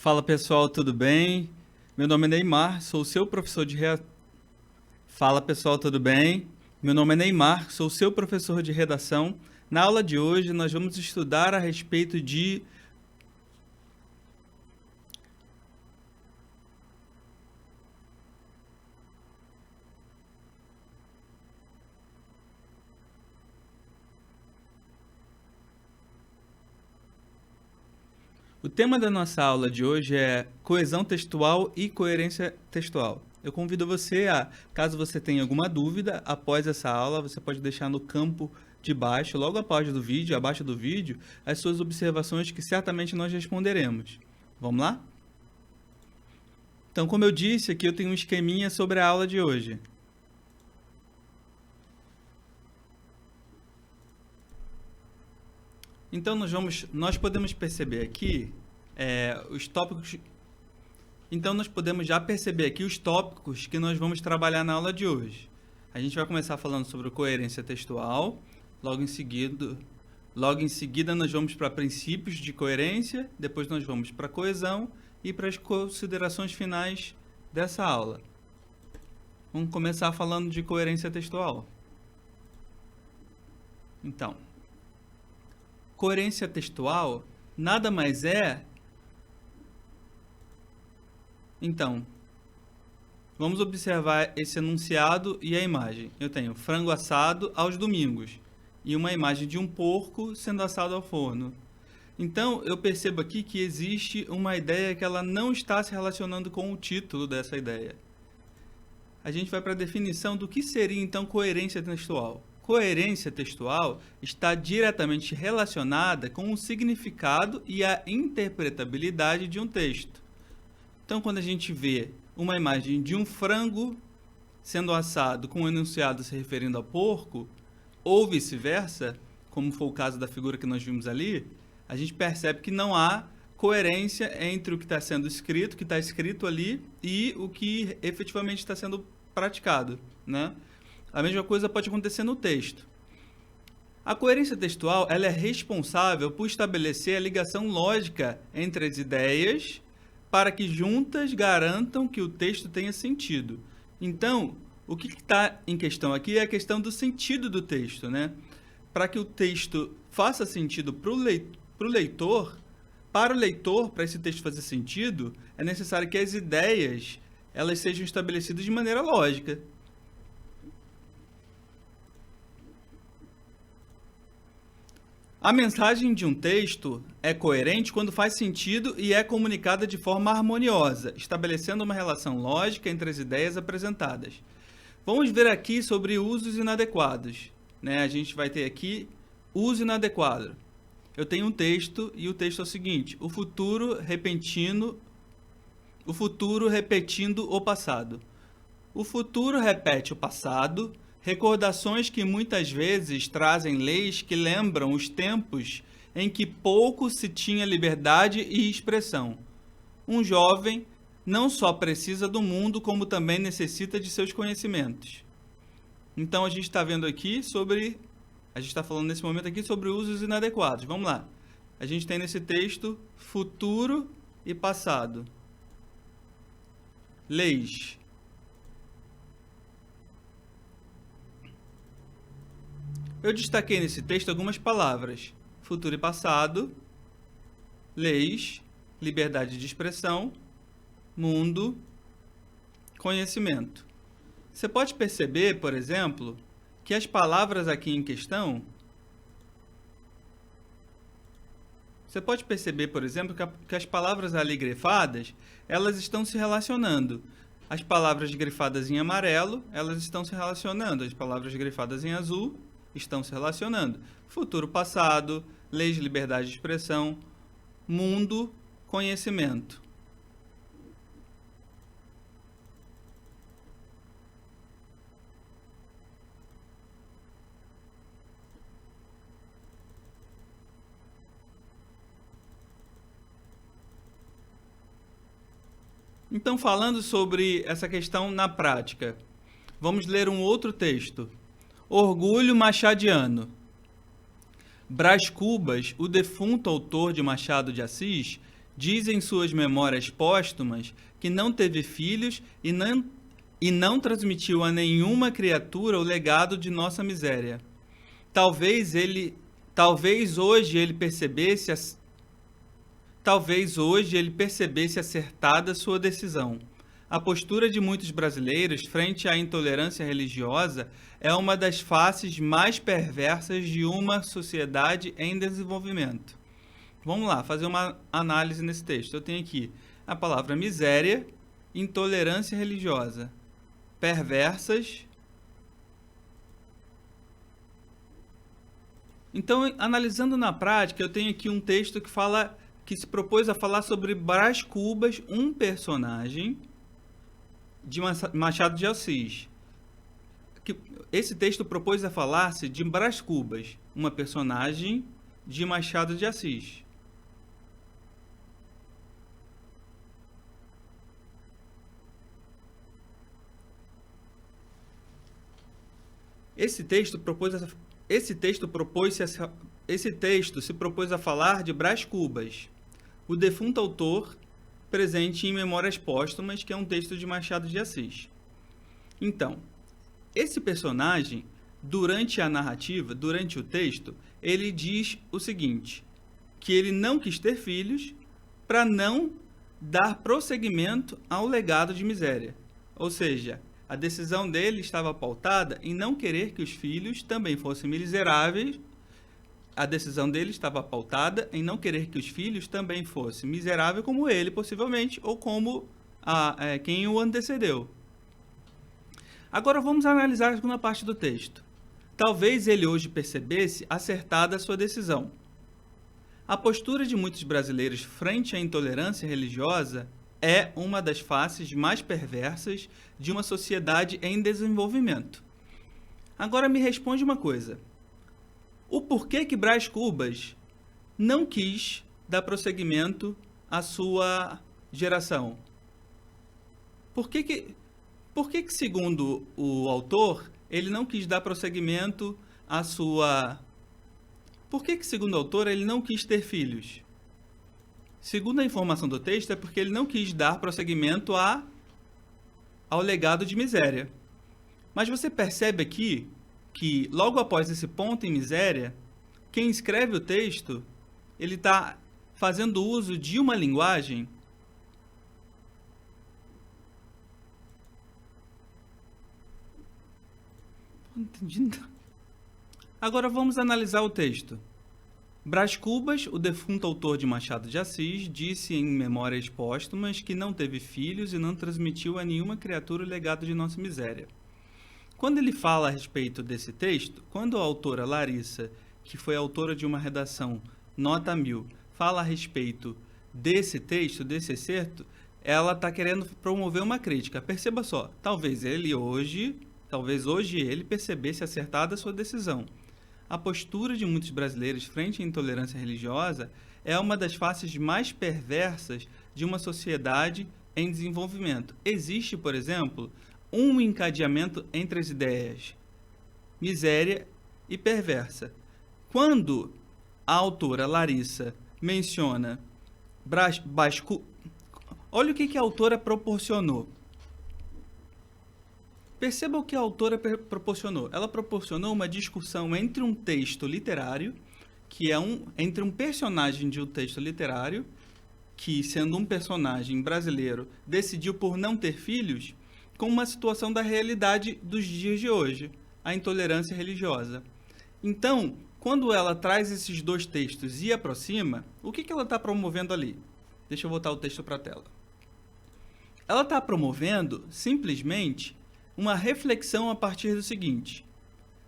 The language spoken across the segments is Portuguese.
Fala pessoal, tudo bem? Meu nome é Neymar, sou seu professor de Fala pessoal, tudo bem? Meu nome é Neymar, sou seu professor de redação. Na aula de hoje nós vamos estudar a respeito de O tema da nossa aula de hoje é coesão textual e coerência textual. Eu convido você a, caso você tenha alguma dúvida, após essa aula, você pode deixar no campo de baixo, logo após do vídeo, abaixo do vídeo, as suas observações que certamente nós responderemos. Vamos lá? Então, como eu disse, aqui eu tenho um esqueminha sobre a aula de hoje. Então, nós podemos perceber aqui os tópicos. Então, nós podemos já perceber aqui os tópicos que nós vamos trabalhar na aula de hoje. A gente vai começar falando sobre coerência textual. Logo em seguida, nós vamos para princípios de coerência. Depois, nós vamos para coesão e para as considerações finais dessa aula. Vamos começar falando de coerência textual. Então, coerência textual nada mais é... Então, vamos observar esse enunciado e a imagem. Eu tenho frango assado aos domingos e uma imagem de um porco sendo assado ao forno. Então, eu percebo aqui que existe uma ideia que ela não está se relacionando com o título dessa ideia. A gente vai para a definição do que seria, então, coerência textual. Coerência textual está diretamente relacionada com o significado e a interpretabilidade de um texto. Então, quando a gente vê uma imagem de um frango sendo assado com um enunciado se referindo a porco, ou vice-versa, como foi o caso da figura que nós vimos ali, a gente percebe que não há coerência entre o que está sendo escrito, o que está escrito ali, e o que efetivamente está sendo praticado, né? A mesma coisa pode acontecer no texto. A coerência textual ela é responsável por estabelecer a ligação lógica entre as ideias para que juntas garantam que o texto tenha sentido. Então, o que está em questão aqui é a questão do sentido do texto, né? Para que o texto faça sentido para o leitor, para esse texto fazer sentido, é necessário que as ideias elas sejam estabelecidas de maneira lógica. A mensagem de um texto é coerente quando faz sentido e é comunicada de forma harmoniosa, estabelecendo uma relação lógica entre as ideias apresentadas. Vamos ver aqui sobre usos inadequados, né? A gente vai ter aqui uso inadequado. Eu tenho um texto e o texto é o seguinte: o futuro repetindo o passado. O futuro repete o passado. Recordações que muitas vezes trazem leis que lembram os tempos em que pouco se tinha liberdade e expressão. Um jovem não só precisa do mundo, como também necessita de seus conhecimentos. Então, a gente está vendo aqui sobre... A gente está falando nesse momento aqui sobre usos inadequados. Vamos lá. A gente tem nesse texto futuro e passado. Leis. Eu destaquei nesse texto algumas palavras: futuro e passado, leis, liberdade de expressão, mundo, conhecimento. Você pode perceber, por exemplo, que as palavras aqui em questão... Você pode perceber, por exemplo, que as palavras ali grifadas, elas estão se relacionando. As palavras grifadas em amarelo, elas estão se relacionando. As palavras grifadas em azul estão se relacionando. Futuro, passado, leis de liberdade de expressão, mundo, conhecimento. Então, falando sobre essa questão na prática, vamos ler um outro texto. Orgulho machadiano. Brás Cubas, o defunto autor de Machado de Assis, diz em suas memórias póstumas que não teve filhos e não transmitiu a nenhuma criatura o legado de nossa miséria. Talvez hoje ele percebesse acertada sua decisão. A postura de muitos brasileiros frente à intolerância religiosa é uma das faces mais perversas de uma sociedade em desenvolvimento. Vamos lá, fazer uma análise nesse texto. Eu tenho aqui a palavra miséria, intolerância religiosa, perversas. Então, analisando na prática, eu tenho aqui um texto que se propôs a falar sobre Brás Cubas, um personagem de Machado de Assis. Esse texto propôs a falar-se de Brás Cubas, uma personagem de Machado de Assis. Esse texto se propôs a falar de Brás Cubas, o defunto autor presente em Memórias Póstumas, que é um texto de Machado de Assis. Então, esse personagem, durante a narrativa, durante o texto, ele diz o seguinte, que ele não quis ter filhos para não dar prosseguimento ao legado de miséria. Ou seja, a decisão dele estava pautada em não querer que os filhos também fossem miseráveis. A decisão dele estava pautada em não querer que os filhos também fossem miseráveis como ele, possivelmente, ou como quem o antecedeu. Agora vamos analisar a segunda parte do texto. Talvez ele hoje percebesse acertada a sua decisão. A postura de muitos brasileiros frente à intolerância religiosa é uma das faces mais perversas de uma sociedade em desenvolvimento. Agora me responde uma coisa. O porquê que Brás Cubas não quis dar prosseguimento à sua geração? Por que, segundo o autor, ele não quis dar prosseguimento à sua... Por que, segundo o autor, ele não quis ter filhos? Segundo a informação do texto, é porque ele não quis dar prosseguimento ao legado de miséria. Mas você percebe aqui que, logo após esse ponto em miséria, quem escreve o texto, ele está fazendo uso de uma linguagem não entendi nada. Agora vamos analisar o texto. Brás Cubas, o defunto autor de Machado de Assis, disse em Memórias Póstumas que não teve filhos e não transmitiu a nenhuma criatura o legado de nossa miséria. Quando ele fala a respeito desse texto, quando a autora Larissa, que foi autora de uma redação Nota 1000, fala a respeito desse texto, desse excerto, ela está querendo promover uma crítica. Perceba só, talvez hoje ele percebesse acertada a sua decisão. A postura de muitos brasileiros frente à intolerância religiosa é uma das faces mais perversas de uma sociedade em desenvolvimento. Existe, por exemplo, um encadeamento entre as ideias miséria e perversa. Quando a autora Larissa menciona olha o que a autora proporcionou. Perceba o que a autora proporcionou. Ela proporcionou uma discussão entre um texto literário, entre um personagem de um texto literário, que, sendo um personagem brasileiro, decidiu por não ter filhos, com uma situação da realidade dos dias de hoje, a intolerância religiosa. Então, quando ela traz esses dois textos e aproxima, o que ela está promovendo ali? Deixa eu voltar o texto para a tela. Ela está promovendo, simplesmente, uma reflexão a partir do seguinte: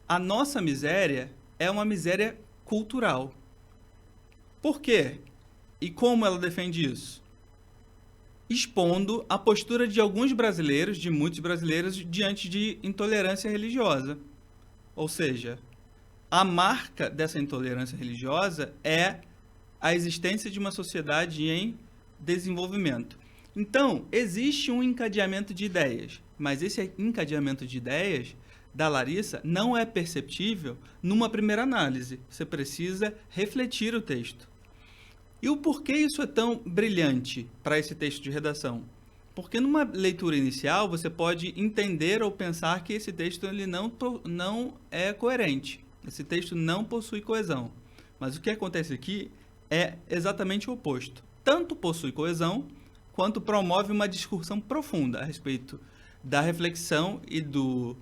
a nossa miséria é uma miséria cultural. Por quê? E como ela defende isso? Expondo a postura de alguns brasileiros, de muitos brasileiros, diante de intolerância religiosa. Ou seja, a marca dessa intolerância religiosa é a existência de uma sociedade em desenvolvimento. Então, existe um encadeamento de ideias, mas esse encadeamento de ideias da Larissa não é perceptível numa primeira análise. Você precisa refletir o texto. E o porquê isso é tão brilhante para esse texto de redação? Porque numa leitura inicial você pode entender ou pensar que esse texto ele não é coerente. Esse texto não possui coesão. Mas o que acontece aqui é exatamente o oposto. Tanto possui coesão, quanto promove uma discussão profunda a respeito da reflexão e do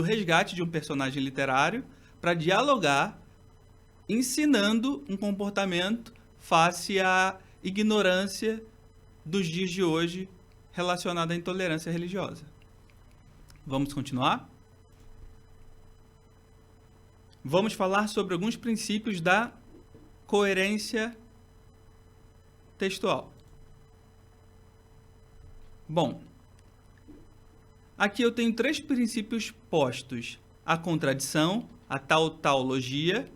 resgate de um personagem literário para dialogar, ensinando um comportamento face à ignorância dos dias de hoje relacionada à intolerância religiosa. Vamos continuar? Vamos falar sobre alguns princípios da coerência textual. Bom, aqui eu tenho 3 princípios postos: a contradição, a tautologia,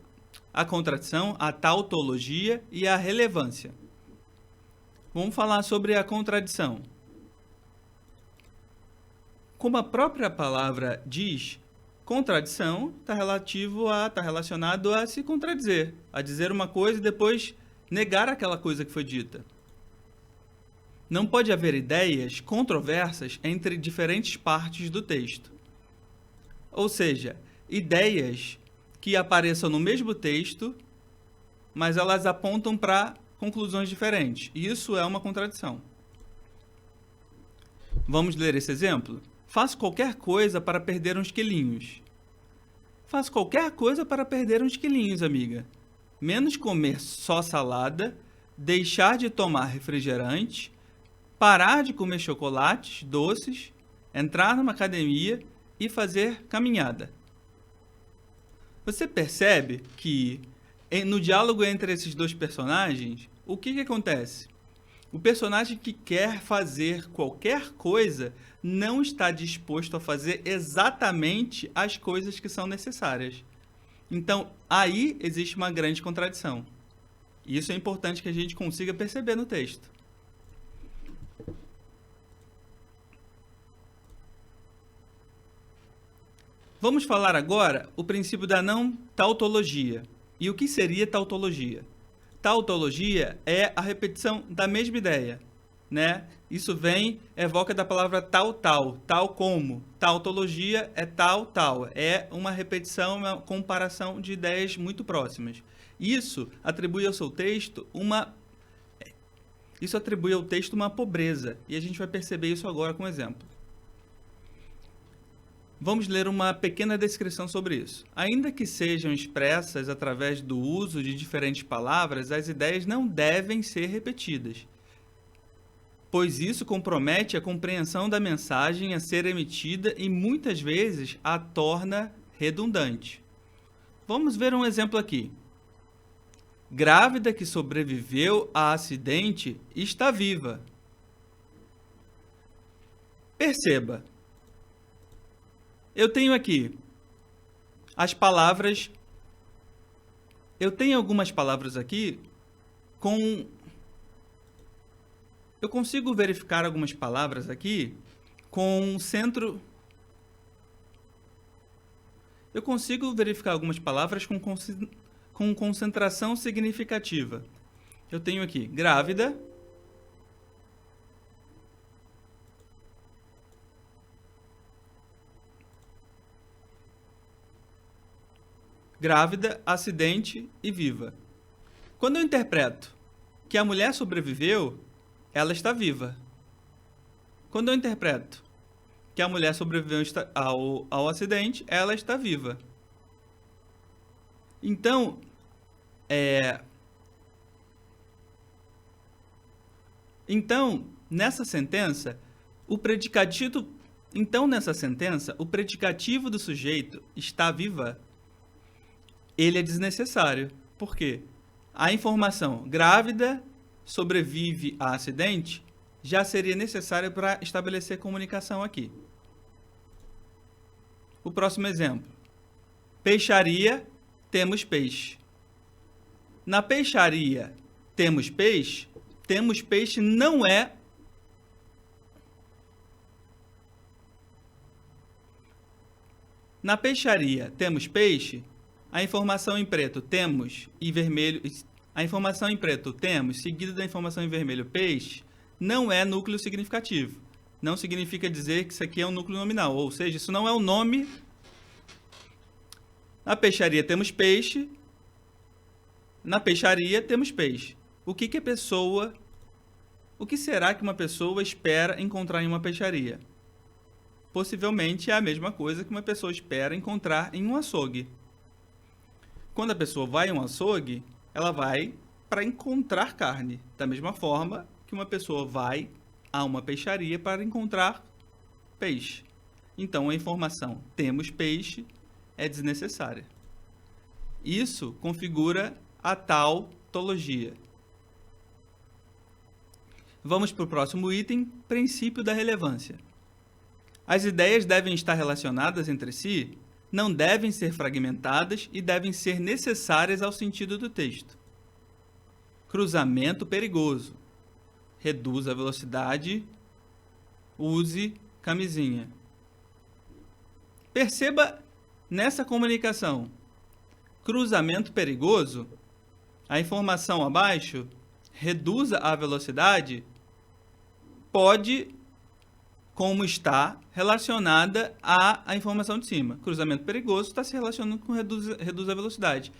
a contradição, a tautologia e a relevância. Vamos falar sobre a contradição. Como a própria palavra diz, contradição está relacionado a se contradizer, a dizer uma coisa e depois negar aquela coisa que foi dita. Não pode haver ideias controversas entre diferentes partes do texto. Ou seja, ideias que apareçam no mesmo texto, mas elas apontam para conclusões diferentes. Isso é uma contradição. Vamos ler esse exemplo? Faço qualquer coisa para perder uns quilinhos. Faço qualquer coisa para perder uns quilinhos, amiga. Menos comer só salada, deixar de tomar refrigerante, parar de comer chocolates, doces, entrar numa academia e fazer caminhada. Você percebe que no diálogo entre esses 2 personagens, o que acontece? O personagem que quer fazer qualquer coisa não está disposto a fazer exatamente as coisas que são necessárias. Então, aí existe uma grande contradição. E isso é importante que a gente consiga perceber no texto. Vamos falar agora o princípio da não tautologia. E o que seria tautologia? Tautologia é a repetição da mesma ideia, né? Isso evoca da palavra tal como. Tautologia é tal, é uma repetição, uma comparação de ideias muito próximas. Isso atribui ao texto uma pobreza, e a gente vai perceber isso agora com um exemplo. Vamos ler uma pequena descrição sobre isso. Ainda que sejam expressas através do uso de diferentes palavras, as ideias não devem ser repetidas, pois isso compromete a compreensão da mensagem a ser emitida e muitas vezes a torna redundante. Vamos ver um exemplo aqui. Grávida que sobreviveu a acidente está viva. Perceba. Eu tenho aqui as palavras. Eu tenho algumas palavras aqui com. Eu consigo verificar algumas palavras aqui com centro. Eu consigo verificar algumas palavras com concentração significativa. Eu tenho aqui grávida. Grávida, acidente e viva. Quando eu interpreto que a mulher sobreviveu, ela está viva. Quando eu interpreto que a mulher sobreviveu ao acidente, ela está viva. Então, nessa sentença, o predicativo do sujeito está viva, ele é desnecessário. Por quê? A informação grávida sobrevive a acidente já seria necessária para estabelecer comunicação aqui. O próximo exemplo. Peixaria, temos peixe. Na peixaria, temos peixe não é... Na peixaria, temos peixe... A informação em preto, temos, e vermelho, A informação em preto, temos, seguida da informação em vermelho, peixe, não é núcleo significativo. Não significa dizer que isso aqui é um núcleo nominal, ou seja, isso não é o nome. Na peixaria temos peixe, na peixaria temos peixe. O que será que uma pessoa espera encontrar em uma peixaria? Possivelmente é a mesma coisa que uma pessoa espera encontrar em um açougue. Quando a pessoa vai a um açougue, ela vai para encontrar carne, da mesma forma que uma pessoa vai a uma peixaria para encontrar peixe. Então, a informação temos peixe é desnecessária. Isso configura a tautologia. Vamos para o próximo item, princípio da relevância. As ideias devem estar relacionadas entre si, não devem ser fragmentadas e devem ser necessárias ao sentido do texto. Cruzamento perigoso. Reduz a velocidade. Use camisinha. Perceba nessa comunicação. Cruzamento perigoso. A informação abaixo, reduza a velocidade, pode, como está, relacionada à informação de cima. Cruzamento perigoso está se relacionando com reduz a velocidade.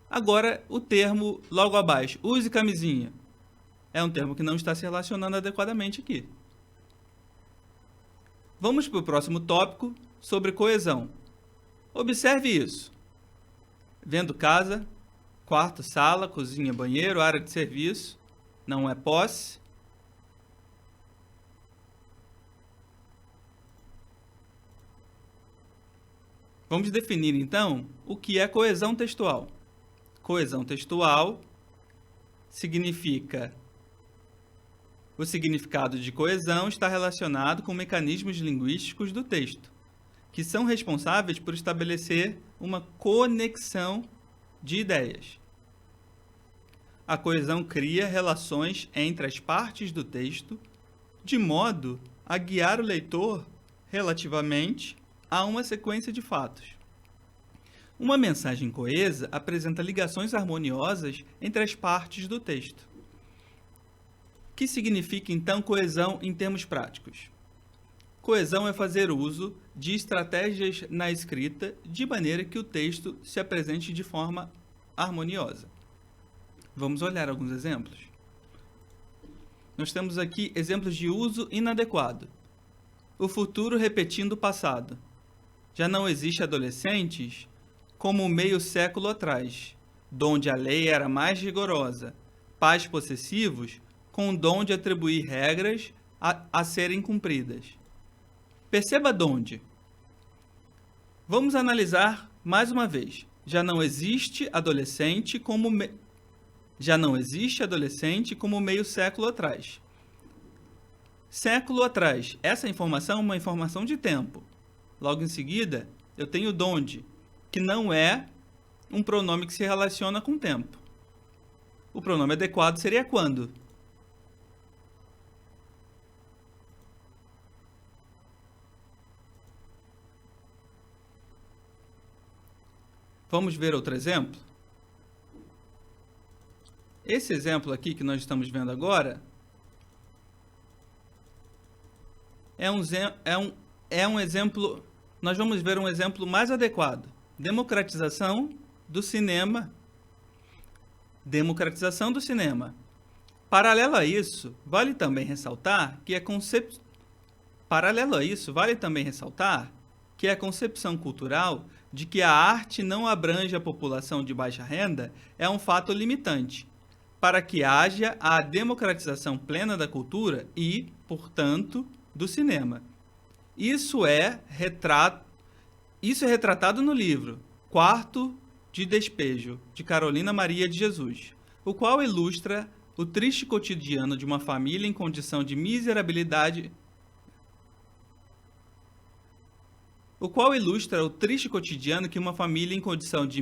Agora, o termo logo abaixo, use camisinha, é um termo que não está se relacionando adequadamente aqui. Vamos para o próximo tópico, sobre coesão. Observe isso. Vendo casa, quarto, sala, cozinha, banheiro, área de serviço, não é posse. Vamos definir, então, o que é coesão textual. Coesão textual significa... O significado de coesão está relacionado com mecanismos linguísticos do texto, que são responsáveis por estabelecer uma conexão de ideias. A coesão cria relações entre as partes do texto, de modo a guiar o leitor relativamente a uma sequência de fatos. Uma mensagem coesa apresenta ligações harmoniosas entre as partes do texto. O que significa, então, coesão em termos práticos? Coesão é fazer uso de estratégias na escrita de maneira que o texto se apresente de forma harmoniosa. Vamos olhar alguns exemplos. Nós temos aqui exemplos de uso inadequado. O futuro repetindo o passado. Já não existe adolescentes como meio século atrás, donde a lei era mais rigorosa, pais possessivos com o dom de atribuir regras a serem cumpridas. Perceba donde. Vamos analisar mais uma vez. Já não existe adolescente como meio século atrás. Século atrás. Essa informação é uma informação de tempo. Logo em seguida, eu tenho donde, que não é um pronome que se relaciona com o tempo. O pronome adequado seria quando. Vamos ver outro exemplo? Esse exemplo aqui que nós estamos vendo agora é um exemplo. Nós vamos ver um exemplo mais adequado. Democratização do cinema. Democratização do cinema. Paralelo a isso, vale também ressaltar que a concepção cultural de que a arte não abrange a população de baixa renda é um fato limitante para que haja a democratização plena da cultura e, portanto, do cinema. Isso é retratado no livro Quarto de Despejo, de Carolina Maria de Jesus, o qual ilustra o triste cotidiano de uma família em condição de miserabilidade que uma família em condição de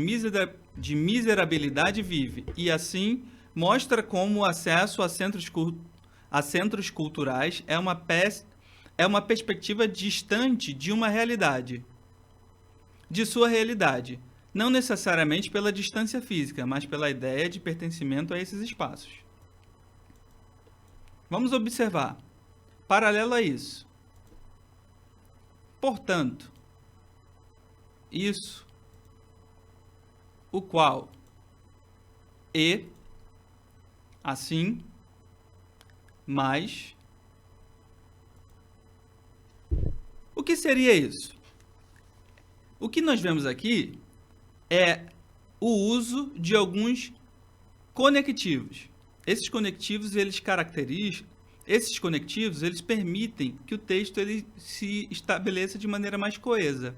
miserabilidade vive, e assim mostra como o acesso a centros culturais é uma perspectiva distante de sua realidade. não necessariamente pela distância física, mas pela ideia de pertencimento a esses espaços. Vamos observar. Paralelo a isso. Portanto, isso, o qual, e, assim, mais. O que seria isso? O que nós vemos aqui é o uso de alguns conectivos. Esses conectivos, eles permitem que o texto ele se estabeleça de maneira mais coesa.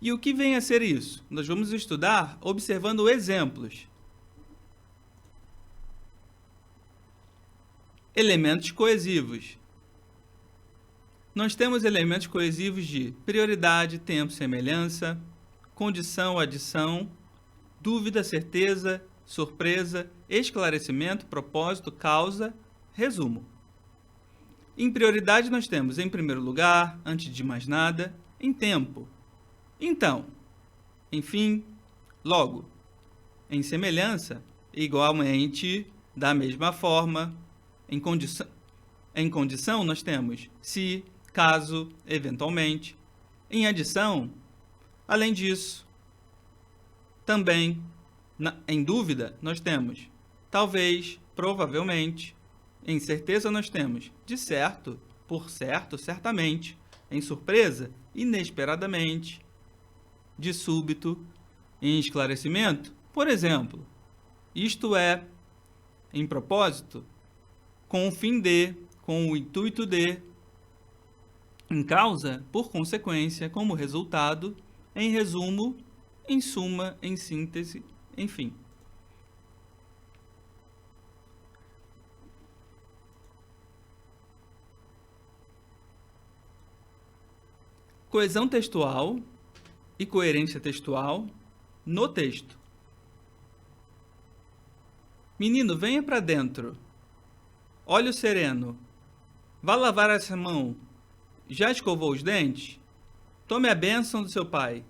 E o que vem a ser isso? Nós vamos estudar observando exemplos. Elementos coesivos. Nós temos elementos coesivos de prioridade, tempo, semelhança, condição, adição, dúvida, certeza, surpresa, esclarecimento, propósito, causa, resumo. Em prioridade nós temos em primeiro lugar, antes de mais nada, em tempo. Então, enfim, logo. Em semelhança, igualmente, da mesma forma. Em condição nós temos se, caso, eventualmente. Em adição, além disso, também. Em dúvida, nós temos talvez, provavelmente. Em certeza, nós temos de certo, por certo, certamente. Em surpresa, inesperadamente. De súbito. Em esclarecimento, por exemplo. Isto é, em propósito, com o fim de, com o intuito de. Em causa, por consequência, como resultado. Em resumo, em suma, em síntese, enfim. Coesão textual e coerência textual no texto. Menino, venha para dentro. Olho sereno. Vá lavar essa mão. Já escovou os dentes? Tome a bênção do seu pai.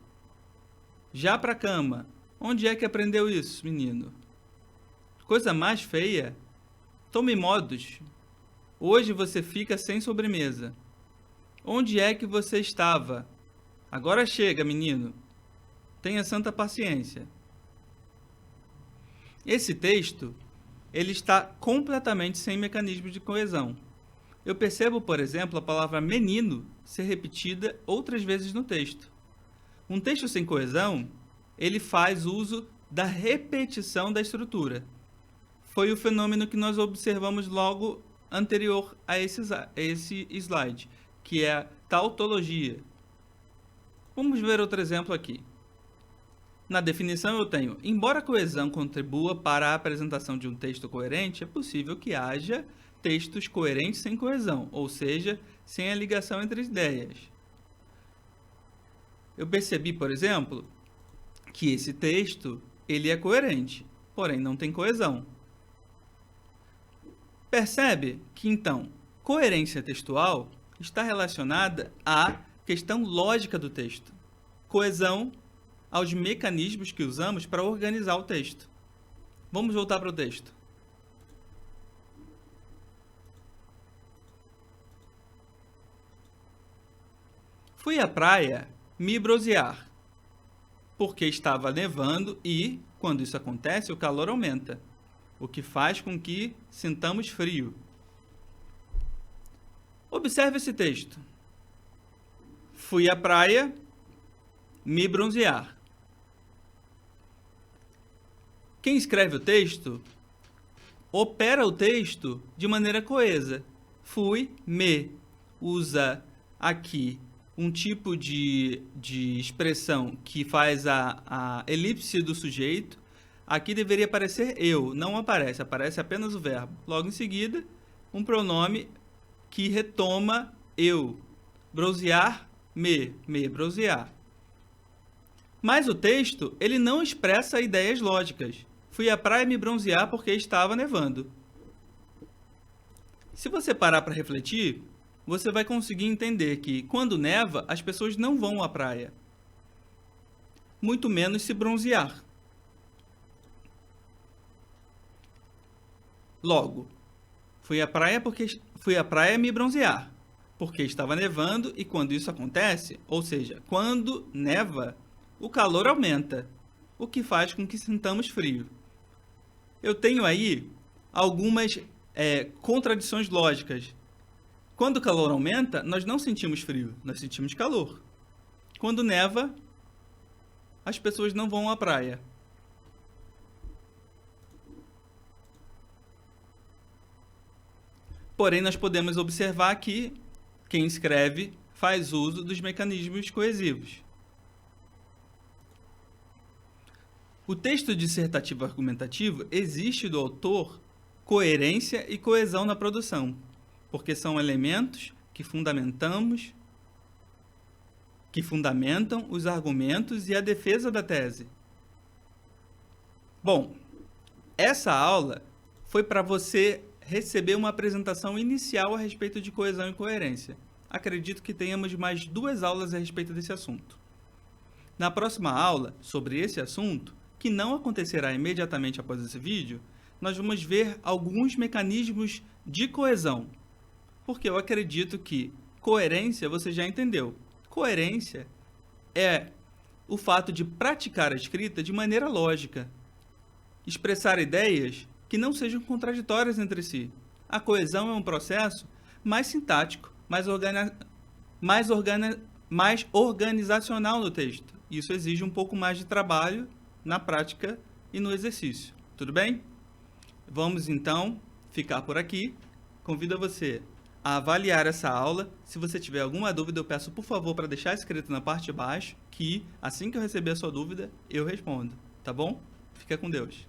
Já para a cama. Onde é que aprendeu isso, menino? Coisa mais feia. Tome modos. Hoje você fica sem sobremesa. Onde é que você estava? Agora chega, menino. Tenha santa paciência. Esse texto, ele está completamente sem mecanismo de coesão. Eu percebo, por exemplo, a palavra menino ser repetida outras vezes no texto. Um texto sem coesão, ele faz uso da repetição da estrutura. Foi o fenômeno que nós observamos logo anterior a esse slide, que é a tautologia. Vamos ver outro exemplo aqui. Na definição eu tenho, embora a coesão contribua para a apresentação de um texto coerente, é possível que haja textos coerentes sem coesão, ou seja, sem a ligação entre ideias. Eu percebi, por exemplo, que esse texto ele é coerente, porém não tem coesão. Percebe que, então, coerência textual está relacionada à questão lógica do texto. Coesão aos mecanismos que usamos para organizar o texto. Vamos voltar para o texto. Fui à praia me bronzear, porque estava nevando e, quando isso acontece, o calor aumenta, o que faz com que sintamos frio. Observe esse texto. Fui à praia me bronzear. Quem escreve o texto opera o texto de maneira coesa. Fui, me, usa aqui um tipo de expressão que faz a elipse do sujeito. Aqui deveria aparecer eu, não aparece, aparece apenas o verbo. Logo em seguida, um pronome que retoma eu. Bronzear, me bronzear. Mas o texto, ele não expressa ideias lógicas. Fui à praia me bronzear porque estava nevando. Se você parar para refletir, você vai conseguir entender que, quando neva, as pessoas não vão à praia. muito menos se bronzear. Logo, fui à praia me bronzear, porque estava nevando e quando isso acontece, ou seja, quando neva, o calor aumenta, o que faz com que sintamos frio. Eu tenho aí algumas contradições lógicas. Quando o calor aumenta, nós não sentimos frio, nós sentimos calor. Quando neva, as pessoas não vão à praia. Porém, nós podemos observar que quem escreve faz uso dos mecanismos coesivos. O texto dissertativo argumentativo exige do autor coerência e coesão na produção, porque são elementos que fundamentam os argumentos e a defesa da tese. Bom, essa aula foi para você receber uma apresentação inicial a respeito de coesão e coerência. Acredito que tenhamos mais 2 aulas a respeito desse assunto. Na próxima aula, sobre esse assunto, que não acontecerá imediatamente após esse vídeo, nós vamos ver alguns mecanismos de coesão. Porque eu acredito que coerência você já entendeu. Coerência é o fato de praticar a escrita de maneira lógica. Expressar ideias que não sejam contraditórias entre si. A coesão é um processo mais sintático, mais organizacional no texto. Isso exige um pouco mais de trabalho na prática e no exercício. Tudo bem? Vamos então ficar por aqui. Convido você a avaliar essa aula. Se você tiver alguma dúvida, eu peço por favor para deixar escrito na parte de baixo, que assim que eu receber a sua dúvida, eu respondo. Tá bom? Fica com Deus.